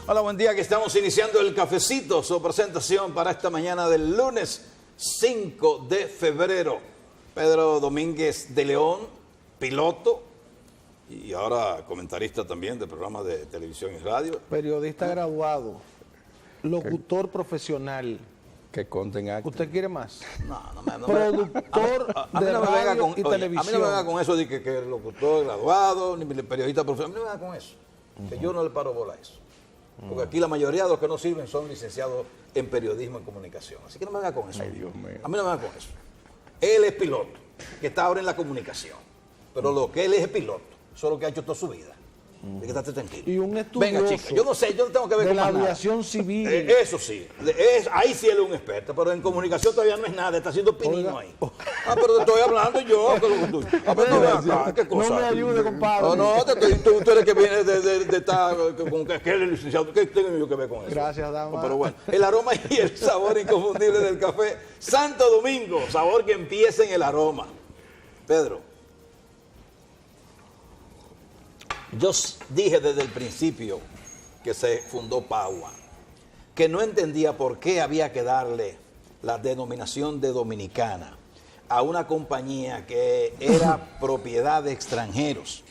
Hola, buen día, que estamos iniciando el cafecito, su presentación para esta mañana del lunes 5 de febrero. Pedro Domínguez de León, piloto y ahora comentarista también de programas de televisión y radio. Periodista graduado, locutor profesional. Que conten actos. ¿Usted quiere más? No, Productor de radio y televisión. A mí no me venga con eso de que el locutor graduado, ni el periodista profesional. A mí no me venga con eso. Que yo no le paro bola a eso. Porque aquí la mayoría de los que no sirven son licenciados en periodismo y comunicación. Así que no me venga con eso. Ay, Dios mío. A mí no me venga con eso. Él es piloto, que está ahora en la comunicación. Pero lo que él es piloto, eso es lo que ha hecho toda su vida. Hay que estar tranquilo. Y un estudioso. Venga, chica, yo no sé, yo no tengo que ver de con la más nada. aviación civil. Eso sí, ahí sí él es un experto, pero en comunicación todavía no es nada, está haciendo pinino ahí. Pero te estoy hablando yo, que lo que tú. Pero no veas acá, qué cosa. No me ayude, compadre. Tú eres que viene de estar con que él es licenciado, ¿qué tengo yo que ver con eso? Gracias, dama. Pero bueno, el aroma y el sabor inconfundible del café Santo Domingo, sabor que empieza en el aroma. Pedro. Yo dije desde el principio que se fundó Pagua, que no entendía por qué había que darle la denominación de dominicana a una compañía que era propiedad de extranjeros,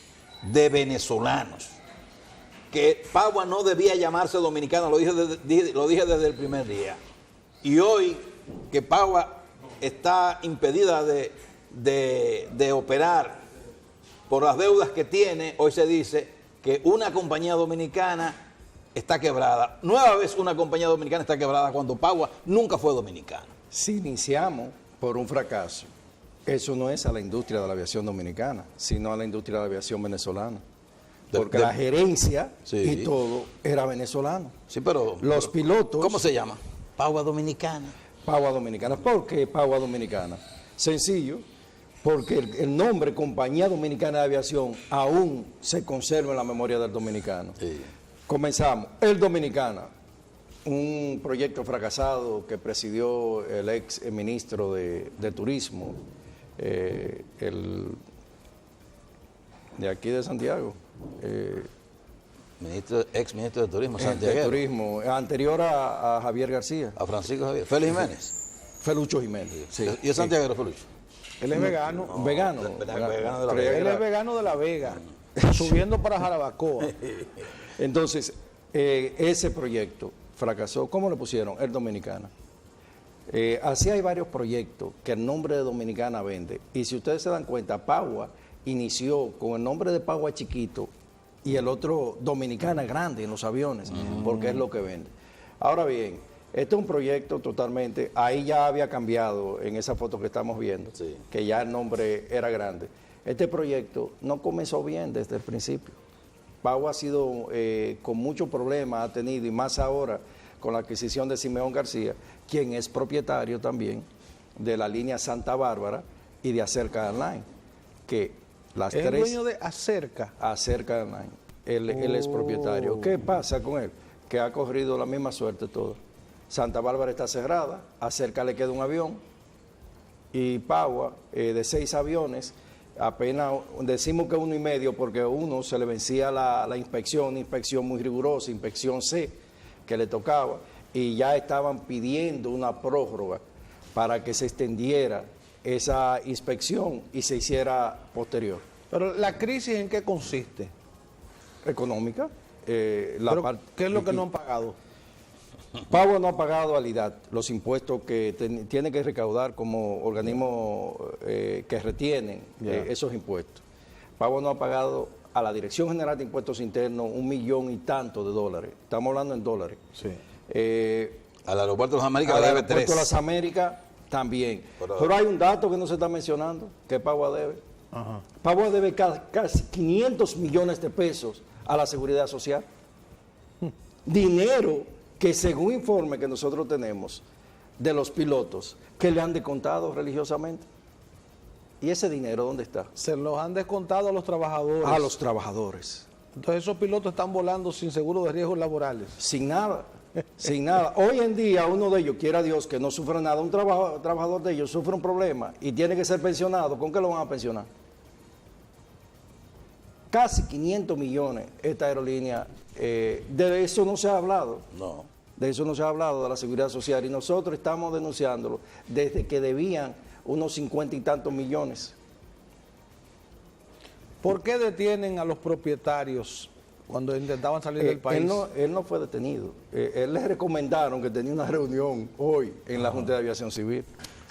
de venezolanos, que Pagua no debía llamarse dominicana, lo dije desde el primer día. Y hoy que Pagua está impedida de operar por las deudas que tiene, hoy se dice que una compañía dominicana está quebrada. Nueva vez una compañía dominicana está quebrada cuando Pagua nunca fue dominicana. Si iniciamos por un fracaso, eso no es a la industria de la aviación dominicana, sino a la industria de la aviación venezolana. Porque la gerencia y todo era venezolano. Sí, pero los pilotos... ¿Cómo se llama? Pagua Dominicana. Pagua Dominicana. ¿Por qué Pagua Dominicana? Sencillo. Porque el nombre Compañía Dominicana de Aviación aún se conserva en la memoria del dominicano. Sí. Comenzamos. El Dominicana, un proyecto fracasado que presidió el ex ministro de Turismo, de aquí de Santiago. Ex ministro de Turismo, Santiago. De Turismo, anterior a Javier García. A Francisco Javier. Félix Jiménez. Felucho Jiménez. Sí. ¿Y es Santiago de Felucho? Él es vegano. Vegano. Vegano de la Vega. Él es vegano de La Vega, subiendo para Jarabacoa. Entonces, ese proyecto fracasó. ¿Cómo le pusieron? El Dominicana. Así hay varios proyectos que el nombre de Dominicana vende. Y si ustedes se dan cuenta, Pagua inició con el nombre de Pagua chiquito y el otro Dominicana grande en los aviones, porque es lo que vende. Ahora bien, este es un proyecto totalmente, ahí ya había cambiado en esa foto que estamos viendo, sí, que ya el nombre era grande. Este proyecto no comenzó bien desde el principio. Pagua ha sido con muchos problemas, ha tenido, y más ahora con la adquisición de Simeón García, quien es propietario también de la línea Santa Bárbara y de Acerca Airline, que las ¿Es tres... el dueño de Acerca? Acerca Airline, él es propietario. ¿Qué pasa con él? Que ha corrido la misma suerte todo. Santa Bárbara está cerrada, Acerca le queda un avión y Pagua, de 6 aviones, apenas decimos que 1,5 porque uno se le vencía la inspección, una inspección muy rigurosa, inspección C, que le tocaba, y ya estaban pidiendo una prórroga para que se extendiera esa inspección y se hiciera posterior. Pero la crisis, ¿en qué consiste? Económica. ¿Qué es lo que no han pagado? Pagua no ha pagado al IDAT los impuestos que tiene que recaudar como organismo que retienen esos impuestos. Pagua no ha pagado a la Dirección General de Impuestos Internos $1,000,000 y tanto de dólares. Estamos hablando en dólares. Sí. Al Aeropuerto de las Américas debe 3. Al Aeropuerto de las Américas también. Pero hay un dato que no se está mencionando, que Pagua debe. Ajá. Pagua debe casi 500 millones de pesos a la Seguridad Social. Dinero que según informe que nosotros tenemos de los pilotos, que le han descontado religiosamente. ¿Y ese dinero dónde está? Se los han descontado a los trabajadores. A los trabajadores. Entonces esos pilotos están volando sin seguro de riesgos laborales. Sin nada, sin nada. Hoy en día uno de ellos, quiera Dios que no sufra nada, un trabajador de ellos sufre un problema y tiene que ser pensionado. ¿Con qué lo van a pensionar? casi 500 millones esta aerolínea. De eso no se ha hablado. No. De eso no se ha hablado, de la seguridad social. Y nosotros estamos denunciándolo desde que debían unos 50 y tantos millones. ¿Por qué detienen a los propietarios cuando intentaban salir del país? Él no fue detenido. Él le recomendaron que tenía una reunión hoy en la Junta de Aviación Civil.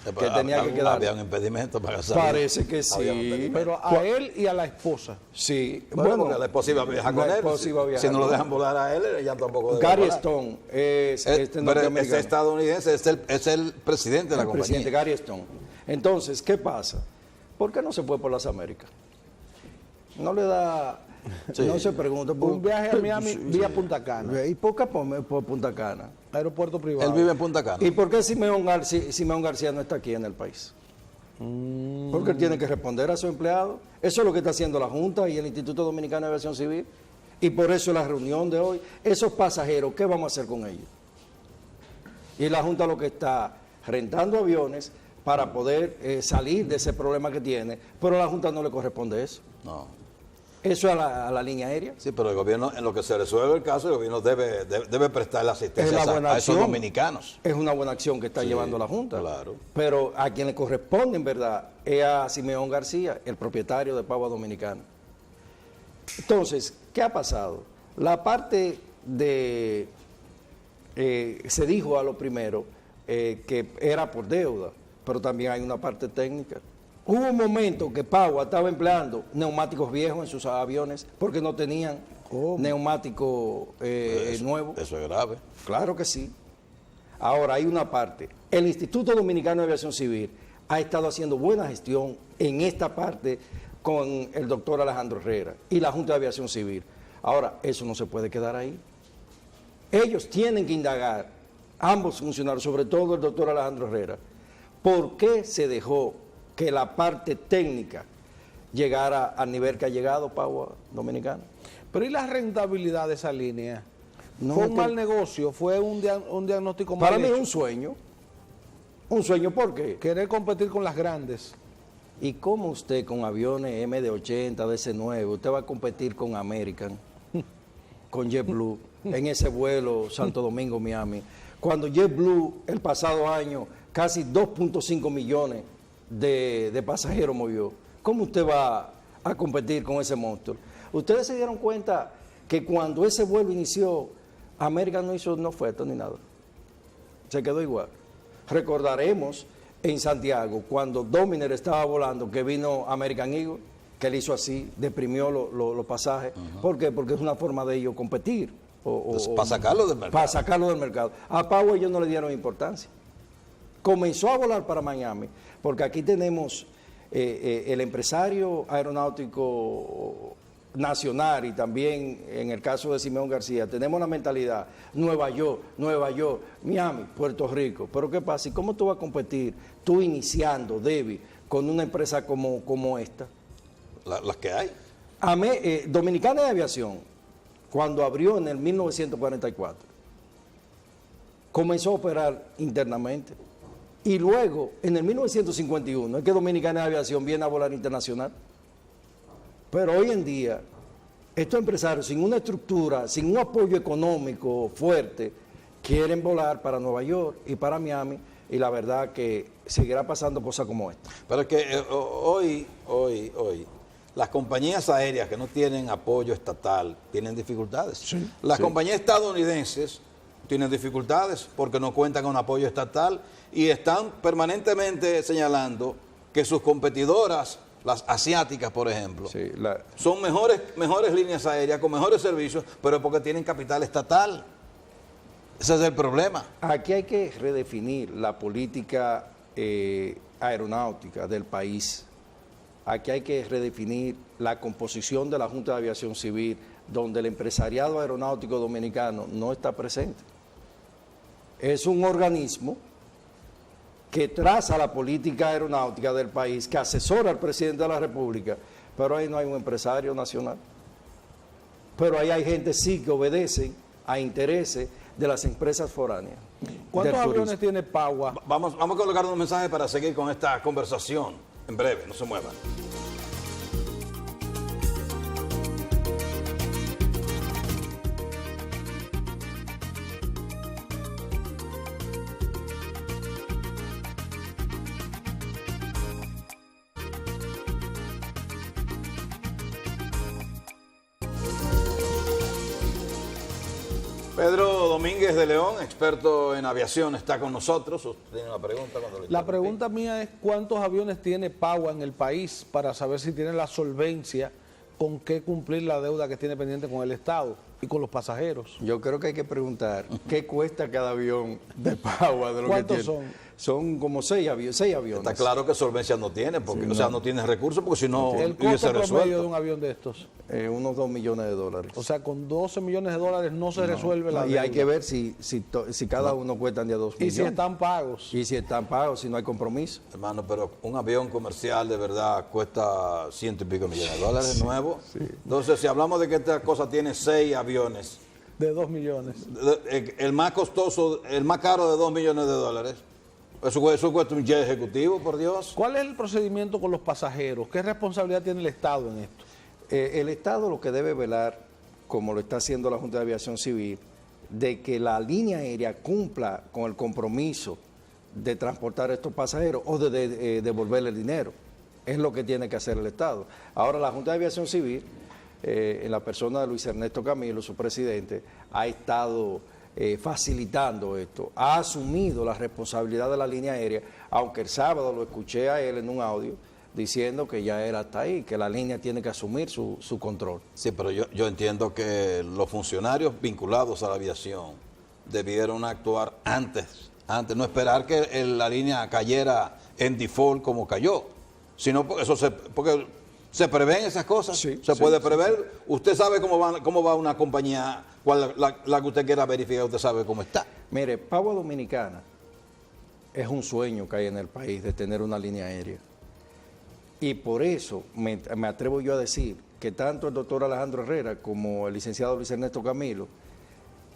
Que tenía que quedar. Había un impedimento para salir. Parece que sí. Pero a él y a la esposa. Sí. Bueno, porque la esposa iba a viajar con él. Si no lo dejan volar a él, ella tampoco debe Gary volar. Stone es pero es estadounidense, es el presidente de la compañía. Presidente Gary Stone. Entonces, ¿qué pasa? ¿Por qué no se fue por las Américas? No le da... Sí. No se pregunta. Un viaje a Miami vía Punta Cana. ¿Y por qué por Punta Cana? Aeropuerto privado. Él vive en Punta Cana. ¿Y por qué Simeón García no está aquí en el país? Porque él tiene que responder a su empleado. Eso es lo que está haciendo la Junta y el Instituto Dominicano de Aviación Civil. Y por eso la reunión de hoy. Esos pasajeros, ¿qué vamos a hacer con ellos? Y la Junta lo que está rentando aviones para poder salir de ese problema que tiene, pero a la Junta no le corresponde eso. No. Eso es a la línea aérea. Sí, pero el gobierno, en lo que se resuelve el caso, el gobierno debe prestar la asistencia a esos dominicanos. Es una buena acción que está llevando la Junta. Claro. Pero a quien le corresponde, en verdad, es a Simeón García, el propietario de Pagua Dominicana. Entonces, ¿qué ha pasado? La parte de... se dijo a lo primero que era por deuda, pero también hay una parte técnica. Hubo un momento que Pagua estaba empleando neumáticos viejos en sus aviones porque no tenían neumáticos nuevos. Eso es grave. Claro que sí. Ahora hay una parte. El Instituto Dominicano de Aviación Civil ha estado haciendo buena gestión en esta parte con el doctor Alejandro Herrera y la Junta de Aviación Civil. Ahora, eso no se puede quedar ahí. Ellos tienen que indagar, ambos funcionarios, sobre todo el doctor Alejandro Herrera, por qué se dejó que la parte técnica llegara al nivel que ha llegado Pagua Dominicana. Pero ¿y la rentabilidad de esa línea? No, ¿Fue un mal negocio? ¿Fue un diagnóstico mal Para mí hecho? es un sueño. Un sueño, ¿por qué? Querer competir con las grandes. ¿Y cómo usted con aviones MD-80, DC-9, usted va a competir con American, con JetBlue, en ese vuelo Santo Domingo-Miami? Cuando JetBlue el pasado año casi 2.5 millones de pasajeros movió. ¿Cómo usted va a competir con ese monstruo? Ustedes se dieron cuenta que cuando ese vuelo inició, América no hizo no oferta ni nada. Se quedó igual. Recordaremos en Santiago, cuando Dominer estaba volando, que vino American Eagle, que él hizo así, deprimió los pasajes. ¿Por qué? Porque es una forma de ellos competir. Para sacarlo del mercado. Para sacarlo del mercado. A Pau ellos no le dieron importancia. Comenzó a volar para Miami, porque aquí tenemos el empresario aeronáutico nacional y también en el caso de Simeón García, tenemos la mentalidad, Nueva York, Miami, Puerto Rico. Pero ¿qué pasa? ¿Y cómo tú vas a competir, tú iniciando, débil, con una empresa como esta? Las que hay. Dominicana de Aviación, cuando abrió en el 1944, comenzó a operar internamente. Y luego, en el 1951, es que Dominicana de Aviación viene a volar internacional. Pero hoy en día, estos empresarios, sin una estructura, sin un apoyo económico fuerte, quieren volar para Nueva York y para Miami, y la verdad que seguirá pasando cosas como esta. Pero es que hoy, las compañías aéreas que no tienen apoyo estatal tienen dificultades. Sí, las compañías estadounidenses tienen dificultades porque no cuentan con apoyo estatal y están permanentemente señalando que sus competidoras, las asiáticas, por ejemplo, son mejores líneas aéreas, con mejores servicios, pero porque tienen capital estatal. Ese es el problema. Aquí hay que redefinir la política aeronáutica del país. Aquí hay que redefinir la composición de la Junta de Aviación Civil, donde el empresariado aeronáutico dominicano no está presente. Es un organismo que traza la política aeronáutica del país, que asesora al presidente de la República, pero ahí no hay un empresario nacional. Pero ahí hay gente sí que obedece a intereses de las empresas foráneas. ¿Cuántos aviones tiene Pagua? Vamos a colocar un mensaje para seguir con esta conversación en breve, no se muevan. Pedro Domínguez de León, experto en aviación, está con nosotros. ¿Usted tiene una pregunta? La pregunta mía es ¿cuántos aviones tiene Pagua en el país para saber si tiene la solvencia con qué cumplir la deuda que tiene pendiente con el Estado y con los pasajeros? Yo creo que hay que preguntar qué cuesta cada avión de Pagua de lo que ¿Cuántos tiene. son? Son como seis aviones. Está claro que solvencia no tiene, porque, o sea, no tiene recursos, porque si no El hubiese costo promedio resuelto. de un avión de estos. Unos $2 millones. O sea, con 12 millones de dólares no se resuelve la Y deuda. hay que ver si cada uno cuestan de a 2 Y millones. si están pagos. Y si están pagos, si no hay compromiso. Hermano, pero un avión comercial de verdad cuesta $100 y pico millones de dólares nuevo. Entonces, si hablamos de que esta cosa tiene 6 aviones, De 2 millones. el más costoso, el más caro de $2 millones de dólares, eso cuesta un jet ejecutivo, por Dios. ¿Cuál es el procedimiento con los pasajeros? ¿Qué responsabilidad tiene el Estado en esto? El Estado lo que debe velar, como lo está haciendo la Junta de Aviación Civil, de que la línea aérea cumpla con el compromiso de transportar a estos pasajeros o de devolverle el dinero. Es lo que tiene que hacer el Estado. Ahora la Junta de Aviación Civil, en la persona de Luis Ernesto Camilo, su presidente, ha estado facilitando esto, ha asumido la responsabilidad de la línea aérea, aunque el sábado lo escuché a él en un audio diciendo que ya era hasta ahí, que la línea tiene que asumir su control. Sí, pero yo entiendo que los funcionarios vinculados a la aviación debieron actuar antes, no esperar que la línea cayera en default como cayó, sino porque se prevén esas cosas, se puede prever. Usted sabe cómo va una compañía, la que usted quiera verificar, usted sabe cómo está. Mire, Pagua Dominicana es un sueño que hay en el país de tener una línea aérea. Y por eso me atrevo yo a decir que tanto el doctor Alejandro Herrera como el licenciado Luis Ernesto Camilo,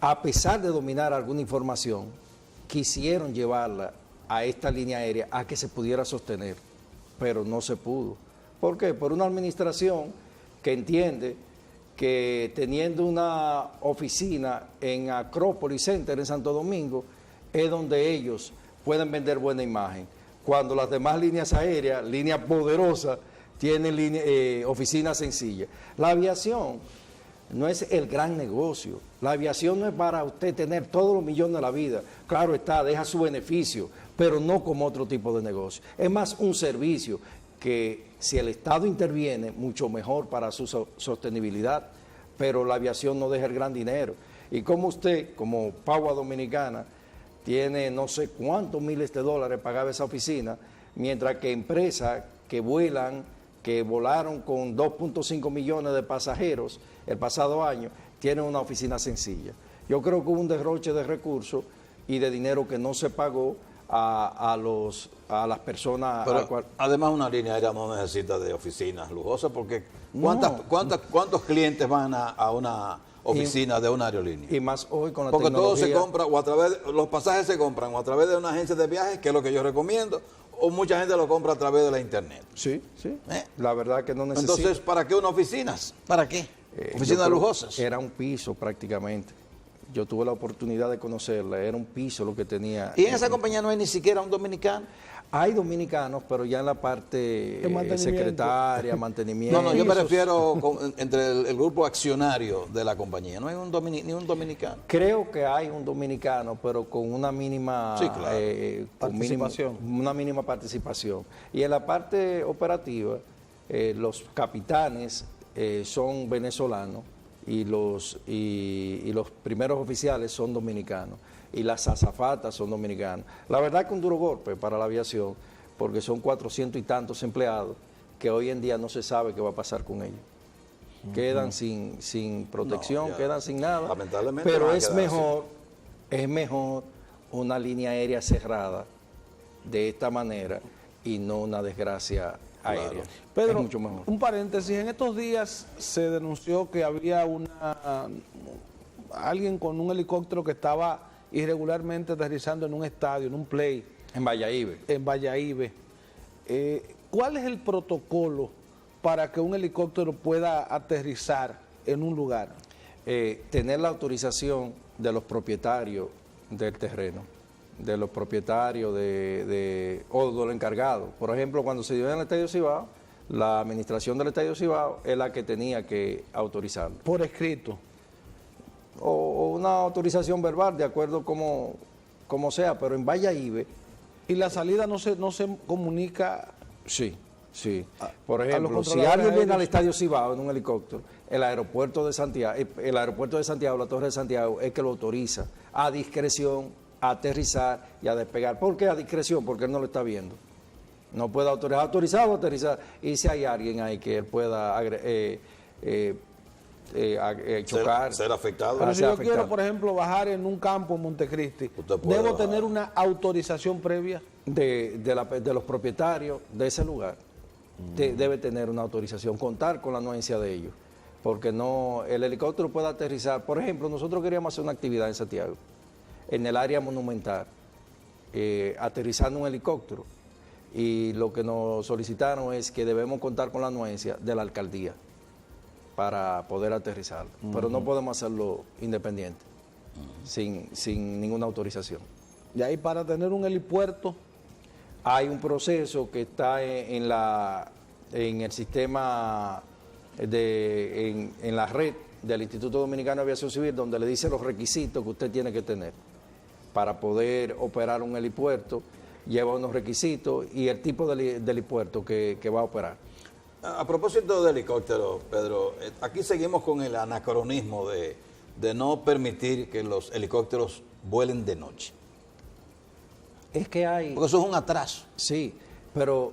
a pesar de dominar alguna información, quisieron llevarla a esta línea aérea a que se pudiera sostener, pero no se pudo. ¿Por qué? Por una administración que entiende que teniendo una oficina en Acrópolis Center en Santo Domingo es donde ellos pueden vender buena imagen, cuando las demás líneas aéreas, líneas poderosas, tienen oficinas sencillas. La aviación no es el gran negocio, la aviación no es para usted tener todos los millones de la vida, claro está, deja su beneficio, pero no como otro tipo de negocio. Es más un servicio que si el Estado interviene, mucho mejor para su sostenibilidad, pero la aviación no deja el gran dinero. Y como usted, como Pagua Dominicana, tiene no sé cuántos miles de dólares pagaba esa oficina, mientras que empresas que volaron con 2.5 millones de pasajeros el pasado año, tienen una oficina sencilla. Yo creo que hubo un derroche de recursos y de dinero que no se pagó a las personas. Pero además una línea aérea no necesita de oficinas lujosas, porque ¿cuántos clientes van a una oficina de una aerolínea? Y más hoy con la porque tecnología. todo se compra, los pasajes se compran o a través de una agencia de viajes, que es lo que yo recomiendo, o mucha gente lo compra a través de la internet. Sí. La verdad que no necesita. Entonces, ¿para qué unas oficinas? ¿Para qué? Oficinas lujosas. Era un piso prácticamente. Yo tuve la oportunidad de conocerla, era un piso lo que tenía. ¿Y en esa compañía no hay ni siquiera un dominicano? Hay dominicanos, pero ya en la parte secretaria, mantenimiento. No, yo me refiero entre el grupo accionario de la compañía. No hay ni un dominicano. Creo que hay un dominicano, pero con una mínima participación. Una mínima participación. Y en la parte operativa, los capitanes son venezolanos y los primeros oficiales son dominicanos. Y las azafatas son dominicanas. La verdad que un duro golpe para la aviación, porque son 400 y tantos empleados que hoy en día no se sabe qué va a pasar con ellos. Quedan sin protección, quedan sin nada. Lamentablemente. Pero es mejor una línea aérea cerrada de esta manera y no una desgracia aérea. Claro. Pedro, es mucho mejor. Un paréntesis, en estos días se denunció que había alguien con un helicóptero que estaba irregularmente aterrizando en un estadio, en un play. En Valladolid. En Valladolid. ¿Cuál es el protocolo para que un helicóptero pueda aterrizar en un lugar? Tener la autorización de los propietarios del terreno, de los propietarios o de los encargados. Por ejemplo, cuando se dio en el Estadio Cibao, la administración del Estadio Cibao es la que tenía que autorizarlo. Por escrito. o una autorización verbal, de acuerdo como sea, pero en Valladolid. Y la salida no se comunica. Sí, sí. Por los ejemplo, si controladores alguien viene al aéreos. Estadio Cibao en un helicóptero, el aeropuerto de Santiago, la Torre de Santiago, es que lo autoriza a discreción, a aterrizar y a despegar. ¿Por qué a discreción? Porque él no lo está viendo. No puede autorizar, autorizado, aterrizar. Y si hay alguien ahí que él pueda chocar. Ser afectado. Pero si yo afectado. quiero, por ejemplo, bajar en un campo en Montecristi, Usted puede ¿debo bajar. tener una autorización previa? de los propietarios de ese lugar. Debe tener una autorización, contar con la anuencia de ellos, porque no el helicóptero puede aterrizar. Por ejemplo, nosotros queríamos hacer una actividad en Santiago, en el área monumental, aterrizando un helicóptero, y lo que nos solicitaron es que debemos contar con la anuencia de la alcaldía para poder aterrizarlo, pero no podemos hacerlo independiente, sin ninguna autorización. Y ahí para tener un helipuerto, Hay un proceso que está en el sistema, en la red del Instituto Dominicano de Aviación Civil, donde le dice los requisitos que usted tiene que tener para poder operar un helipuerto. Lleva unos requisitos y el tipo de helipuerto que va a operar. A propósito de helicópteros, Pedro, aquí seguimos con el anacronismo de no permitir que los helicópteros vuelen de noche. Es que hay... Porque eso es un atraso. Sí, pero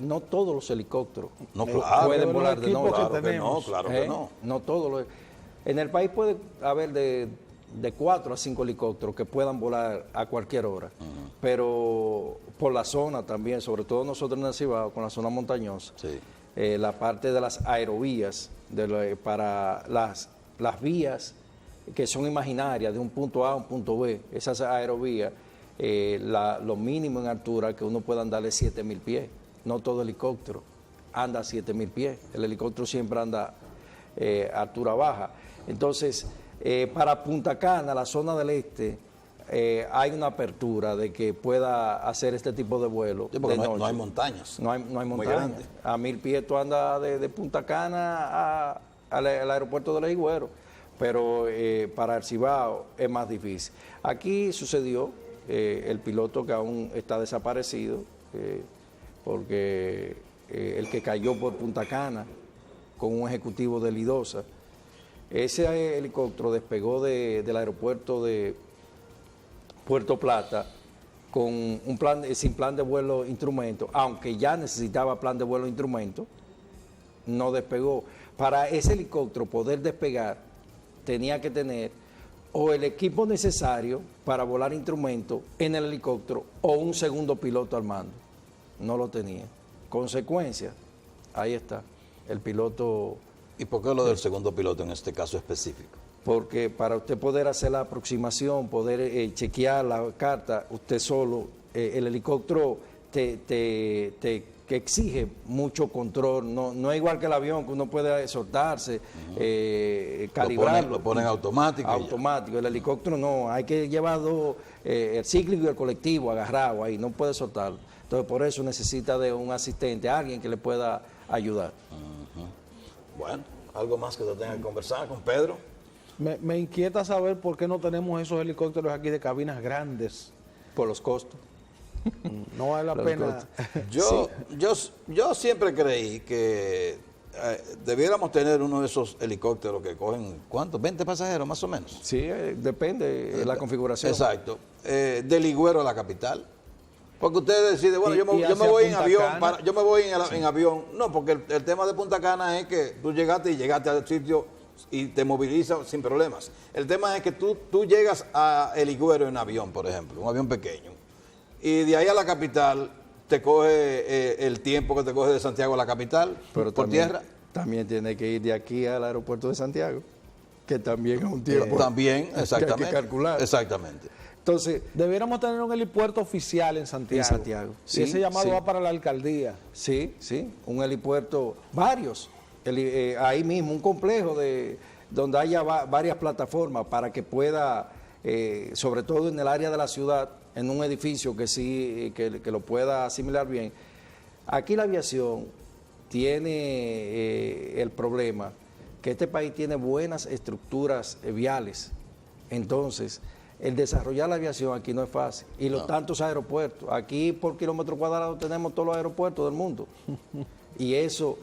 no todos los helicópteros No, claro. pueden los volar de equipos noche. Claro que no, tenemos. claro que no. No todos. En el país puede haber de 4 a 5 helicópteros que puedan volar a cualquier hora, pero por la zona también, sobre todo nosotros en el Cibao, con la zona montañosa, Sí. la parte de las aerovías, para las vías que son imaginarias de un punto A a un punto B, esas aerovías, lo mínimo en altura que uno puede andar es 7.000 pies. No todo helicóptero anda a 7.000 pies. El helicóptero siempre anda a altura baja. Entonces, para Punta Cana, la zona del este, hay una apertura de que pueda hacer este tipo de vuelo. Sí, porque de no noche. hay montañas. No hay Muy montañas. grande. A 1.000 pies tú andas de Punta Cana al aeropuerto de La Higüero, pero para el Cibao es más difícil. Aquí sucedió el piloto que aún está desaparecido, porque el que cayó por Punta Cana con un ejecutivo de Lidosa. Ese helicóptero despegó del aeropuerto de Puerto Plata con sin plan de vuelo instrumento, aunque ya necesitaba plan de vuelo instrumento, no despegó. Para ese helicóptero poder despegar, tenía que tener o el equipo necesario para volar instrumentos en el helicóptero o un segundo piloto al mando. No lo tenía. Consecuencia, ahí está, el piloto... ¿Y por qué lo del segundo piloto en este caso específico? Porque para usted poder hacer la aproximación, poder chequear la carta, usted solo, el helicóptero te exige mucho control, no es igual que el avión, que uno puede soltarse, calibrarlo. Lo ponen automático. Automático, el helicóptero no, hay que llevarlo, el cíclico y el colectivo agarrado ahí, no puede soltarlo. Entonces por eso necesita de un asistente, alguien que le pueda ayudar. Bueno, ¿algo más que te tenga que conversar con Pedro? me inquieta saber por qué no tenemos esos helicópteros aquí de cabinas grandes. Por los costos. No vale la Los pena. Yo siempre creí que debiéramos tener uno de esos helicópteros que cogen, ¿cuántos? 20 pasajeros más o menos. Sí, depende de la configuración. Exacto. De Ligüero a la capital. Porque usted decide, bueno, yo me hacia voy en Punta avión, Cana. yo me voy en avión. No, porque el tema de Punta Cana es que tú llegaste al sitio y te movilizas sin problemas. El tema es que tú llegas a El Higüero en avión, por ejemplo, un avión pequeño, y de ahí a la capital te coge el tiempo que te coge de Santiago a la capital, Pero por también, tierra. También tiene que ir de aquí al aeropuerto de Santiago, que también es un tiempo. También, exactamente. Que hay que calcular. Exactamente. Entonces, Deberíamos tener un helipuerto oficial en Santiago. En Santiago, Y sí, ese llamado sí. va para la alcaldía. sí, un helipuerto, varios, ahí mismo, un complejo donde haya varias plataformas para que pueda, sobre todo en el área de la ciudad, en un edificio que sí, que lo pueda asimilar bien. Aquí la aviación tiene el problema que este país tiene buenas estructuras viales. Entonces, el desarrollar la aviación aquí no es fácil. Y los tantos aeropuertos. Aquí por kilómetro cuadrado tenemos todos los aeropuertos del mundo. Y eso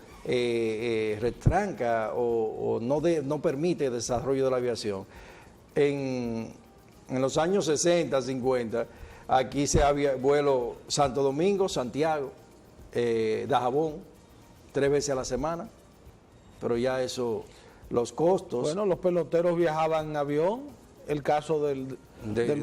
retranca o no permite el desarrollo de la aviación. En los años 60, 50, aquí se había vuelo Santo Domingo, Santiago, Dajabón, 3 veces a la semana. Pero ya eso, los costos... Bueno, los peloteros viajaban en avión. El caso del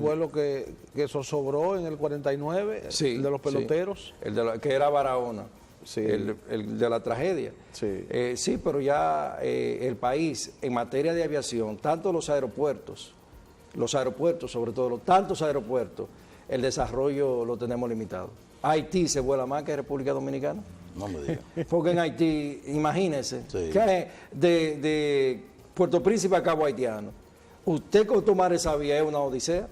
vuelo que zozobró en el 49, sí, el de los peloteros. Sí, que era Barahona, sí. el de la tragedia. Sí, sí, pero ya el país, en materia de aviación, tanto los aeropuertos sobre todo, tantos aeropuertos, el desarrollo lo tenemos limitado. Haití se vuela más que República Dominicana. No me digas. Porque en Haití, imagínense, Sí. que de Puerto Príncipe a Cabo Haitiano, usted con tomar esa vía es una odisea.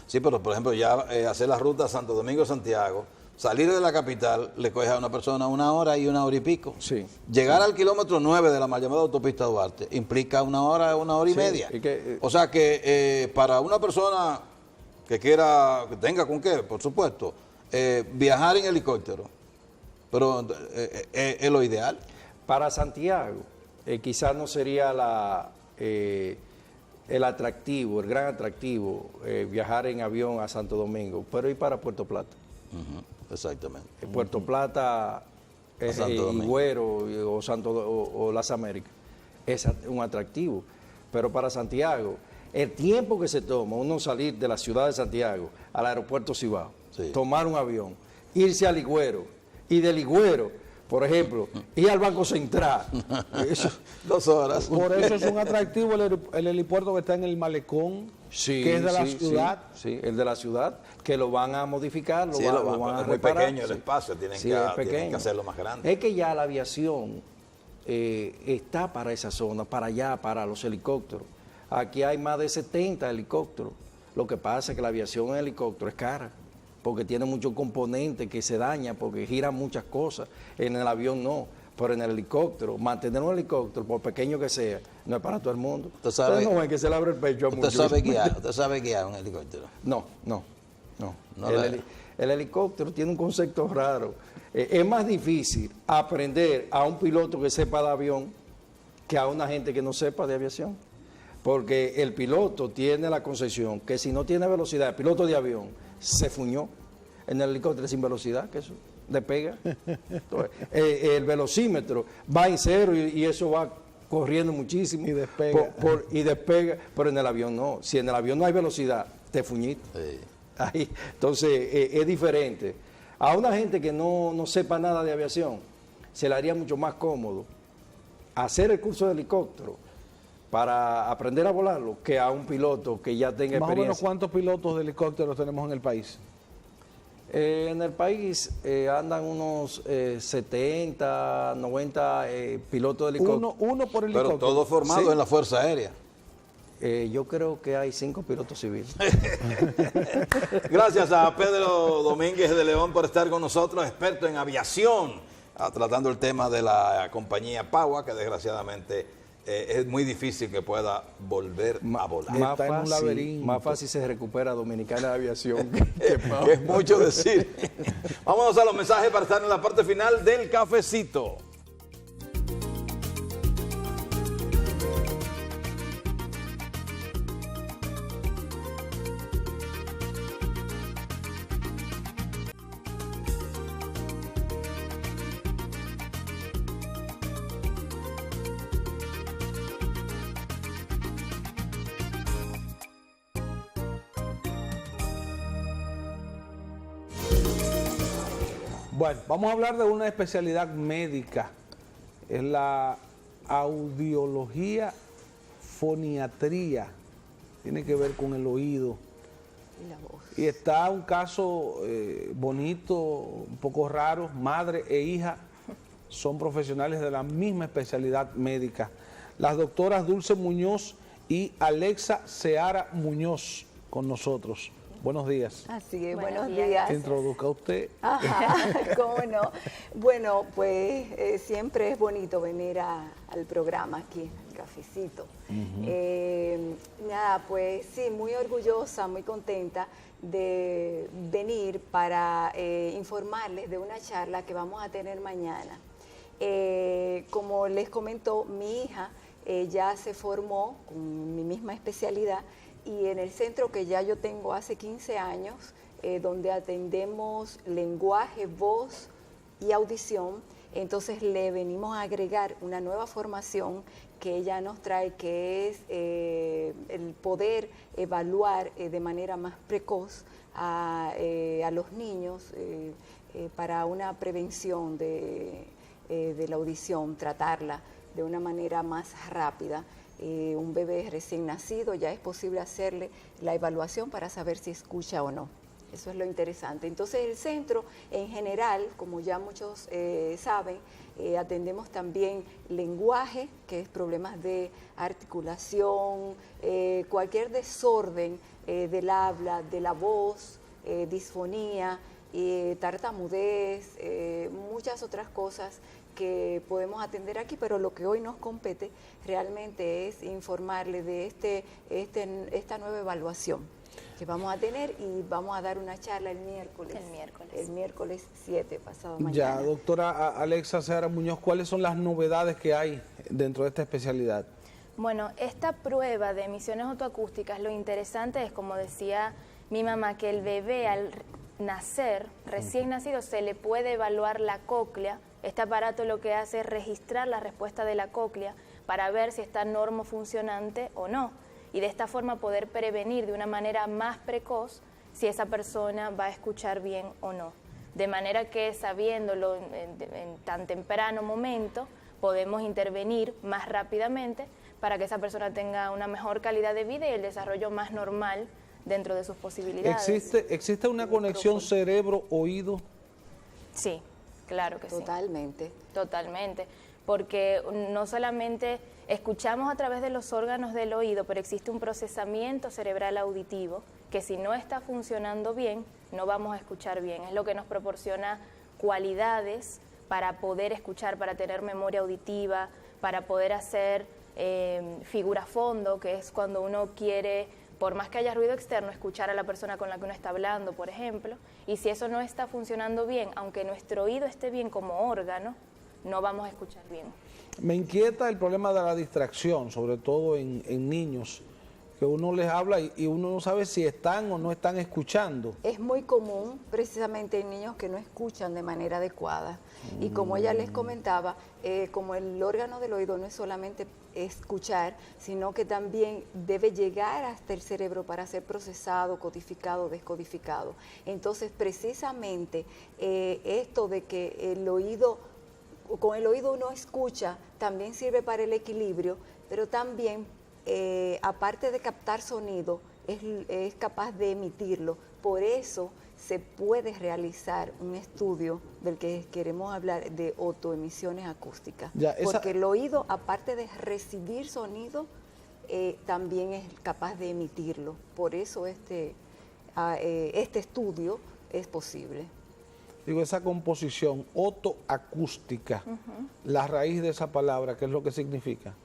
Sí, pero por ejemplo, ya hacer la ruta Santo Domingo-Santiago, salir de la capital, le coge a una persona 1 hora y 1 hora y pico. Sí. Llegar al kilómetro 9 de la mal llamada autopista Duarte implica 1 hora, 1 hora y Sí, media. y que, O sea que para una persona que quiera, que tenga con qué, por supuesto, viajar en helicóptero, pero es lo ideal. Para Santiago, quizás no sería el atractivo, el gran atractivo, viajar en avión a Santo Domingo, pero y para Puerto Plata. Exactamente. Puerto Plata, Santo Domingo. Higüero o Las Américas, es un atractivo. Pero para Santiago, el tiempo que se toma uno salir de la ciudad de Santiago al aeropuerto Cibao, Sí. tomar un avión, irse a Higüero, y del Higüero, por ejemplo, ir al Banco Central. Eso, 2 horas. por eso es un atractivo el helipuerto que está en el Malecón, sí, que es de la sí, ciudad. Sí, el de la ciudad, que lo van a modificar, Sí, lo van a es muy reparar. pequeño el Sí. espacio, tienen, Sí, que, es tienen pequeño. que hacerlo más grande. Es que ya la aviación está para esa zona, para allá, para los helicópteros. Aquí hay más de 70 helicópteros. Lo que pasa es que la aviación en helicóptero es cara, porque tiene muchos componentes que se dañan, porque giran muchas cosas. En el avión no, pero en el helicóptero, mantener un helicóptero, por pequeño que sea, no es para todo el mundo. Usted sabe- Ustedes no ven que se le abre el pecho a ¿Usted muchos. sabe guiar un helicóptero? No. No el, la- el helicóptero tiene un concepto raro. Es más difícil aprender a un piloto que sepa de avión que a una gente que no sepa de aviación. Porque el piloto tiene la concepción que si no tiene velocidad, el piloto de avión se fuñó. En el helicóptero sin velocidad, que eso despega. Entonces, el velocímetro va en cero y eso va corriendo muchísimo. Y despega. Y despega, pero en el avión no. Si en el avión no hay velocidad, te fuñiste. Sí. Ahí, entonces, es diferente. A una gente que no sepa nada de aviación, se le haría mucho más cómodo hacer el curso de helicóptero para aprender a volarlo que a un piloto que ya tenga Más o menos, experiencia. ¿cuántos pilotos de helicópteros tenemos en el país? En el país andan unos 70, 90 pilotos de helicóptero. Uno por helicóptero. Pero todo formado Sí. en la Fuerza Aérea. Yo creo que hay 5 pilotos civiles. Gracias a Pedro Domínguez de León por estar con nosotros, experto en aviación, tratando el tema de la compañía Pagua, que desgraciadamente es muy difícil que pueda volver a volar. Está en un laberinto. Más fácil se recupera Dominicana de Aviación Que es mucho decir. Vámonos a los mensajes para estar en la parte final del cafecito. Bueno, vamos a hablar de una especialidad médica. Es la audiología foniatría. Tiene que ver con el oído. Y la voz. Y está un caso bonito, un poco raro. Madre e hija son profesionales de la misma especialidad médica. Las doctoras Dulce Muñoz y Alexa Seara Muñoz con nosotros. Buenos días. Así es, buenos Que días. introduzca usted. Ajá, cómo no. Bueno, pues siempre es bonito venir al programa aquí, al cafecito. Nada, pues sí, muy orgullosa, muy contenta de venir para informarles de una charla que vamos a tener mañana. Como les comentó, mi hija ya se formó con mi misma especialidad y en el centro que ya yo tengo hace 15 años, donde atendemos lenguaje, voz y audición, entonces le venimos a agregar una nueva formación que ella nos trae, que es el poder evaluar de manera más precoz a los niños para una prevención de la audición, tratarla de una manera más rápida. Un bebé recién nacido ya es posible hacerle la evaluación para saber si escucha o no. Eso es lo interesante. Entonces el centro en general, como ya muchos saben, atendemos también lenguaje, que es problemas de articulación, cualquier desorden del habla, de la voz, disfonía, tartamudez, muchas otras cosas que podemos atender aquí, pero lo que hoy nos compete realmente es informarle de esta nueva evaluación que vamos a tener y vamos a dar una charla el miércoles 7, pasado mañana. Ya, doctora Alexa Seara Muñoz, ¿cuáles son las novedades que hay dentro de esta especialidad? Bueno, esta prueba de emisiones otoacústicas, lo interesante es, como decía mi mamá, que el bebé al nacer, recién nacido, se le puede evaluar la cóclea. Este aparato lo que hace es registrar la respuesta de la cóclea para ver si está normofuncionante o no, y de esta forma poder prevenir de una manera más precoz si esa persona va a escuchar bien o no. De manera que, sabiéndolo en tan temprano momento, podemos intervenir más rápidamente para que esa persona tenga una mejor calidad de vida y el desarrollo más normal dentro de sus posibilidades. ¿Existe una conexión cerebro-oído? Sí, claro que Totalmente. sí. Totalmente. Porque no solamente escuchamos a través de los órganos del oído, pero existe un procesamiento cerebral auditivo que, si no está funcionando bien, no vamos a escuchar bien. Es lo que nos proporciona cualidades para poder escuchar, para tener memoria auditiva, para poder hacer figura fondo, que es cuando uno quiere, por más que haya ruido externo, escuchar a la persona con la que uno está hablando, por ejemplo. Y si eso no está funcionando bien, aunque nuestro oído esté bien como órgano, no vamos a escuchar bien. Me inquieta el problema de la distracción, sobre todo en niños, que uno les habla y uno no sabe si están o no están escuchando. Es muy común, precisamente en niños que no escuchan de manera adecuada. Y como ella les comentaba, como el órgano del oído no es solamente escuchar, sino que también debe llegar hasta el cerebro para ser procesado, codificado, descodificado. Entonces, precisamente esto de que con el oído uno escucha, también sirve para el equilibrio, pero también, aparte de captar sonido, es capaz de emitirlo. Por eso se puede realizar un estudio del que queremos hablar, de otoemisiones acústicas. Porque el oído, aparte de recibir sonido, también es capaz de emitirlo. Por eso este estudio es posible. Digo, esa composición otoacústica, la raíz de esa palabra, ¿qué es lo que significa?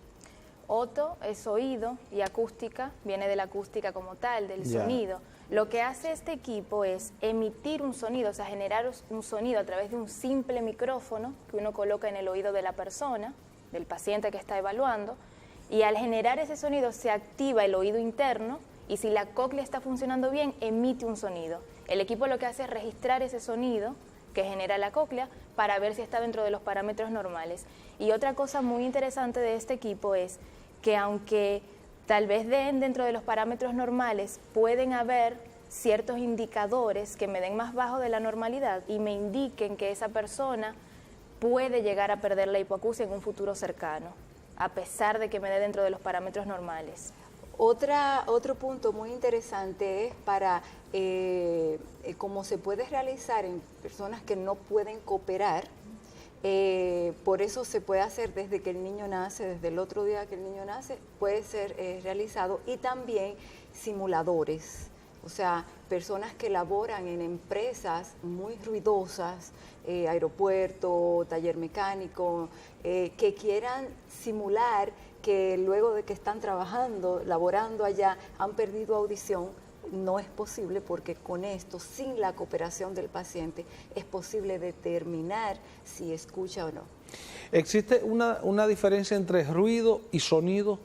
Oto es oído y acústica viene de la acústica como tal, del sonido. Lo que hace este equipo es emitir un sonido, o sea, generar un sonido a través de un simple micrófono que uno coloca en el oído de la persona, del paciente que está evaluando, y al generar ese sonido se activa el oído interno y si la cóclea está funcionando bien, emite un sonido. El equipo lo que hace es registrar ese sonido que genera la cóclea para ver si está dentro de los parámetros normales. Y otra cosa muy interesante de este equipo es que, aunque tal vez den dentro de los parámetros normales, pueden haber ciertos indicadores que me den más bajo de la normalidad y me indiquen que esa persona puede llegar a perder la hipoacusia en un futuro cercano, a pesar de que me dé dentro de los parámetros normales. Otro punto muy interesante es para cómo se puede realizar en personas que no pueden cooperar. Por eso se puede hacer desde que el niño nace, desde el otro día que el niño nace, puede ser realizado, y también simuladores O sea, personas que laboran en empresas muy ruidosas, aeropuerto, taller mecánico, que quieran simular que luego de que están trabajando, laborando allá, han perdido audición. No es posible, porque con esto, sin la cooperación del paciente, es posible determinar si escucha o no. ¿Existe una diferencia entre ruido y sonido?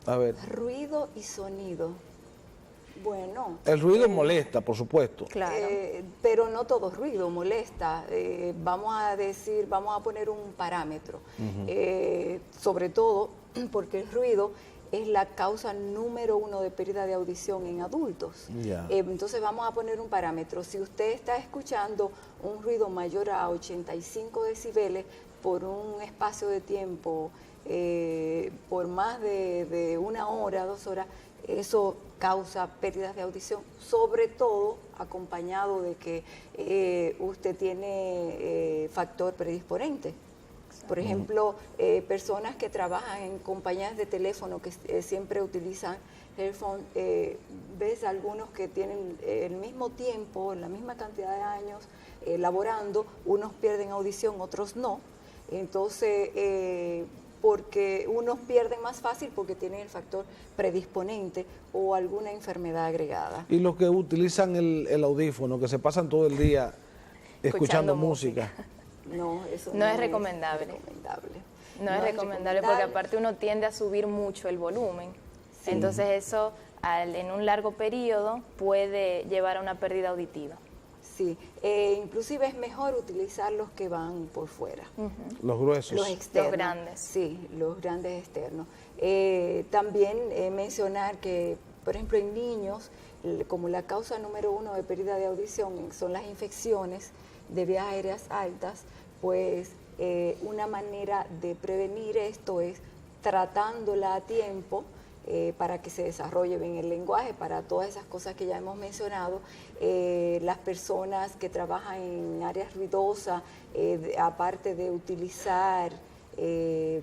A ver. Ruido y sonido. Bueno. El ruido molesta, por supuesto. Claro. Pero no todo ruido molesta. Vamos a poner un parámetro. Sobre todo porque el ruido es la causa número 1 de pérdida de audición en adultos. Yeah. Entonces vamos a poner un parámetro. Si usted está escuchando un ruido mayor a 85 decibeles por un espacio de tiempo, por más de 1 hora, 2 horas, eso causa pérdidas de audición, sobre todo acompañado de que usted tiene factor predisponente. Por ejemplo, personas que trabajan en compañías de teléfono que siempre utilizan headphone, ves algunos que tienen el mismo tiempo, la misma cantidad de años laborando, unos pierden audición, otros no. Entonces, porque unos pierden más fácil porque tienen el factor predisponente o alguna enfermedad agregada. Y los que utilizan el audífono, que se pasan todo el día escuchando música. No, eso no es recomendable. No es recomendable porque aparte uno tiende a subir mucho el volumen. Sí. Entonces eso en un largo periodo puede llevar a una pérdida auditiva. Sí, inclusive es mejor utilizar los que van por fuera. Los gruesos. Los externos. Los grandes. Sí, los grandes externos. También mencionar que, por ejemplo, en niños, como la causa número 1 de pérdida de audición son las infecciones de vías aéreas altas, pues una manera de prevenir esto es tratándola a tiempo, para que se desarrolle bien el lenguaje, para todas esas cosas que ya hemos mencionado. Las personas que trabajan en áreas ruidosas, aparte de utilizar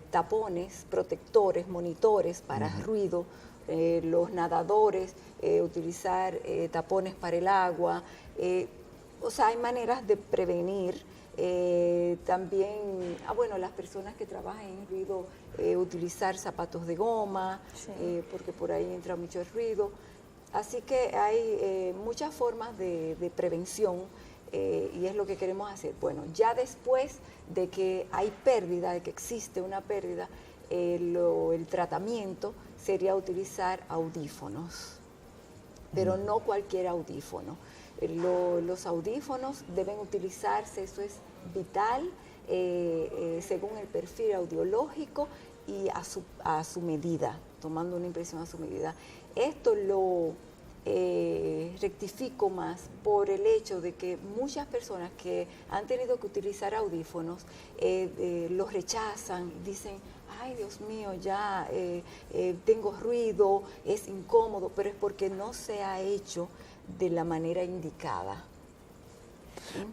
tapones, protectores, monitores para ruido, los nadadores, utilizar tapones para el agua, o sea, hay maneras de prevenir. También, las personas que trabajan en ruido, utilizar zapatos de goma, sí, porque por ahí entra mucho el ruido. Así que hay muchas formas de prevención y es lo que queremos hacer. Bueno, ya después de que hay pérdida, de que existe una pérdida, el tratamiento sería utilizar audífonos, pero no cualquier audífono. Los audífonos deben utilizarse, eso es vital, según el perfil audiológico y a su medida, tomando una impresión a su medida. Esto lo rectifico más por el hecho de que muchas personas que han tenido que utilizar audífonos los rechazan, dicen, ay Dios mío, ya tengo ruido, es incómodo, pero es porque no se ha hecho de la manera indicada.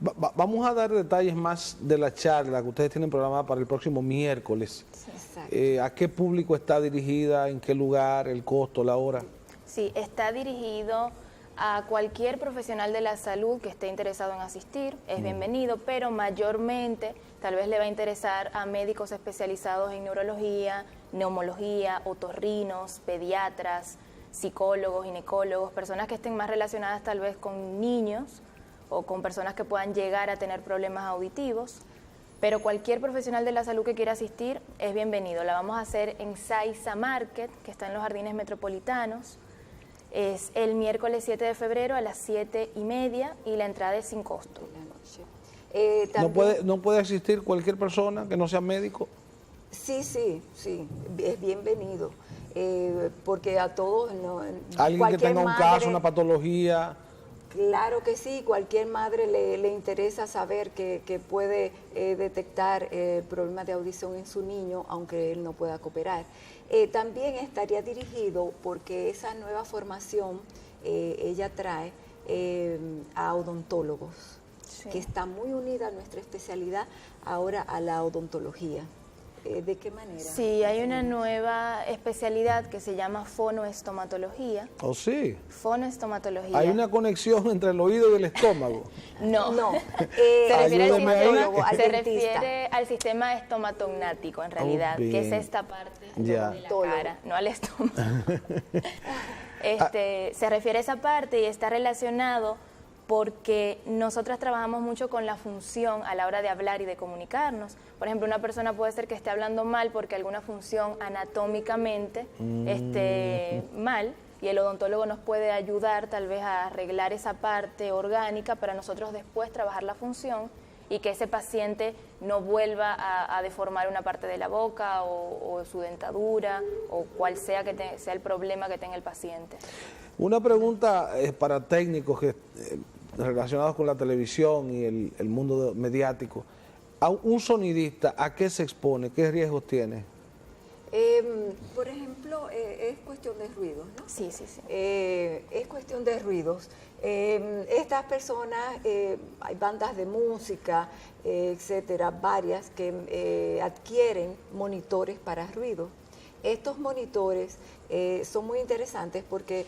Vamos a dar detalles más de la charla que ustedes tienen programada para el próximo miércoles. Exacto. ¿A qué público está dirigida? ¿En qué lugar? ¿El costo? ¿La hora? Sí, está dirigido a cualquier profesional de la salud que esté interesado en asistir. Es bienvenido, pero mayormente tal vez le va a interesar a médicos especializados en neurología, neumología, otorrinos, pediatras, psicólogos, ginecólogos, personas que estén más relacionadas tal vez con niños o con personas que puedan llegar a tener problemas auditivos, pero cualquier profesional de la salud que quiera asistir es bienvenido. La vamos a hacer en Saiza Market, que está en los Jardines Metropolitanos. Es el miércoles 7 de febrero a las 7:30 y la entrada es sin costo. ¿No puede asistir cualquier persona que no sea médico? Sí, es bienvenido. Porque a todos... Alguien que tenga un caso, una patología... Claro que sí, cualquier madre le interesa saber que puede detectar problemas de audición en su niño, aunque él no pueda cooperar. También estaría dirigido, porque esa nueva formación ella trae a odontólogos, sí, que está muy unida a nuestra especialidad ahora a la odontología. ¿De qué manera? Sí, hay una nueva especialidad que se llama fonoestomatología. ¿Oh, sí? Fonoestomatología. ¿Hay una conexión entre el oído y el estómago? No. No. Se refiere, Ayúdame ahí. se refiere al sistema estomatognático, en realidad, que es bien. esta parte Ya. de la cara, no al estómago. Se refiere a esa parte y está relacionado porque nosotras trabajamos mucho con la función a la hora de hablar y de comunicarnos. Por ejemplo, una persona puede ser que esté hablando mal porque alguna función anatómicamente esté mal, y el odontólogo nos puede ayudar tal vez a arreglar esa parte orgánica para nosotros después trabajar la función y que ese paciente no vuelva a deformar una parte de la boca o su dentadura o cual sea que sea el problema que tenga el paciente. Una pregunta para técnicos que relacionados con la televisión y el mundo mediático. ¿A un sonidista a qué se expone? ¿Qué riesgos tiene? Por ejemplo, es cuestión de ruidos, ¿no? Sí, sí, sí. Es cuestión de ruidos. Estas personas, hay bandas de música, etcétera, varias que adquieren monitores para ruido. Estos monitores son muy interesantes porque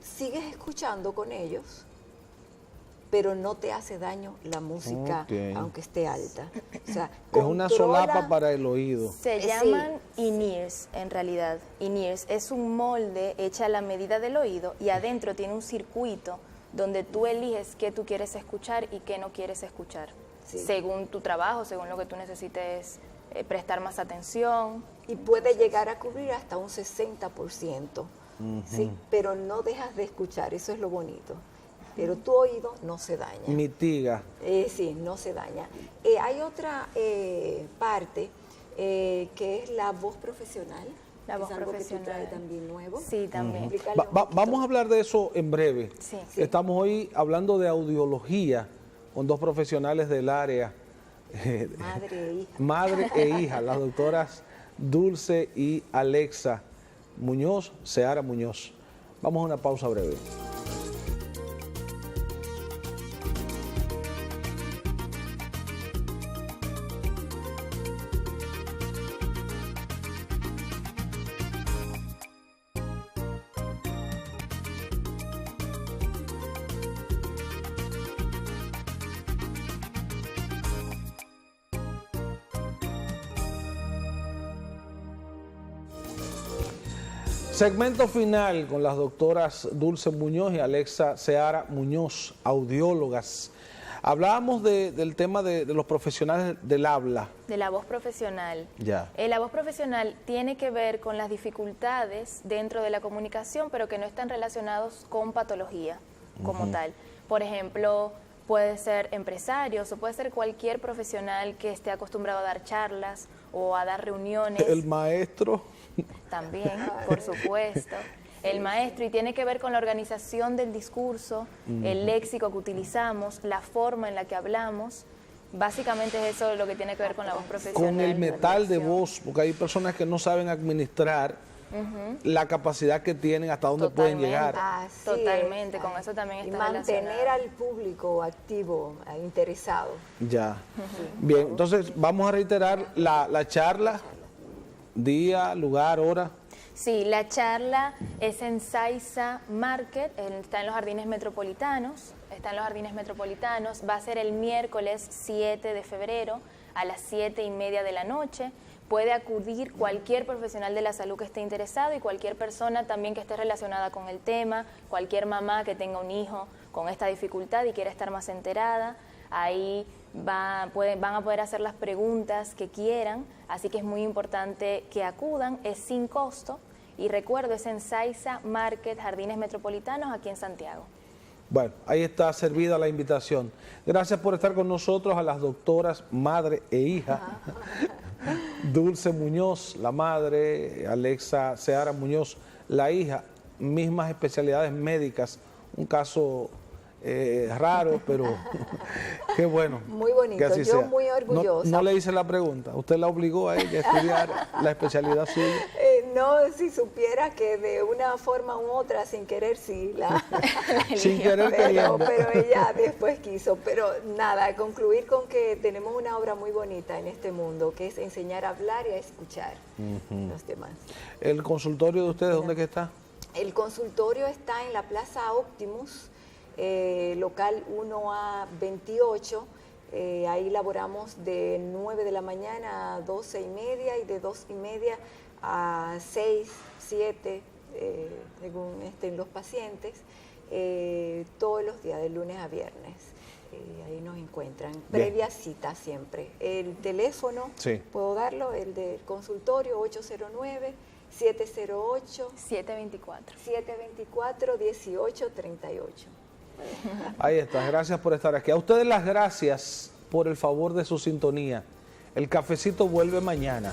sigues escuchando con ellos, pero no te hace daño la música, Ok. aunque esté alta. O sea, Es una controla- solapa para el oído. Se Sí. llaman in-ears, en realidad. In-ears es un molde hecho a la medida del oído y adentro tiene un circuito donde tú eliges qué tú quieres escuchar y qué no quieres escuchar, Sí. según tu trabajo, según lo que tú necesites prestar más atención. Y puede llegar a cubrir hasta un 60%, ¿sí? Pero no dejas de escuchar, eso es lo bonito. Pero tu oído no se daña. Mitiga. Sí, no se daña. Hay otra parte que es la voz profesional. La que voz es algo profesional. que tú traes también nuevo. Sí, también. Explícale un poquito. Vamos a hablar de eso en breve. Sí. Sí. Estamos hoy hablando de audiología con dos profesionales del área, Madre e hija. madre e hija, las doctoras Dulce y Alexa Muñoz, Seara Muñoz. Vamos a una pausa breve. Segmento final con las doctoras Dulce Muñoz y Alexa Seara Muñoz, audiólogas. Hablábamos del tema de los profesionales del habla. De la voz profesional. Ya. La voz profesional tiene que ver con las dificultades dentro de la comunicación, pero que no están relacionados con patología como tal. Por ejemplo, puede ser empresarios o puede ser cualquier profesional que esté acostumbrado a dar charlas o a dar reuniones. El maestro. También, por supuesto. El maestro, y tiene que ver con la organización del discurso, el léxico que utilizamos, la forma en la que hablamos. Básicamente es eso lo que tiene que ver con la voz profesional. Con el la metal de dirección. voz, porque hay personas que no saben administrar la capacidad que tienen, hasta dónde pueden Totalmente. llegar. Así Totalmente, es. con eso también Y está mantener relacionado. al público activo, interesado. Ya. Bien, entonces vamos a reiterar la charla, día, lugar, hora. Sí, la charla es en Saiza Market, está en los Jardines Metropolitanos, va a ser el miércoles 7 de febrero a las 7:30 de la noche. Puede acudir cualquier profesional de la salud que esté interesado y cualquier persona también que esté relacionada con el tema, cualquier mamá que tenga un hijo con esta dificultad y quiera estar más enterada. Ahí van a poder hacer las preguntas que quieran, así que es muy importante que acudan, es sin costo. Y recuerdo, es en Saiza Market, Jardines Metropolitanos, aquí en Santiago. Bueno, ahí está servida la invitación. Gracias por estar con nosotros a las doctoras, madre e hija. Dulce Muñoz, la madre, Alexa Seara Muñoz, la hija, mismas especialidades médicas, un caso raro, pero qué bueno. Muy bonito, que así yo sea. muy orgullosa. No le hice la pregunta, ¿usted la obligó a ella a estudiar la especialidad suya? No, si supiera que de una forma u otra, sin querer, sí. Sin querer queriendo. Pero ella después quiso. Pero nada, concluir con que tenemos una obra muy bonita en este mundo, que es enseñar a hablar y a escuchar los demás. ¿El consultorio de ustedes dónde que está? El consultorio está en la Plaza Optimus, local 1A28. Ahí laboramos de 9 de la mañana a 12:30 y de 2:30 a 6, 7, según estén los pacientes, todos los días, de lunes a viernes. Ahí nos encuentran, previa cita siempre. El teléfono, sí, puedo darlo, el del consultorio, 809-708 724-1838. Ahí está, gracias por estar aquí. A ustedes las gracias por el favor de su sintonía. El cafecito vuelve mañana.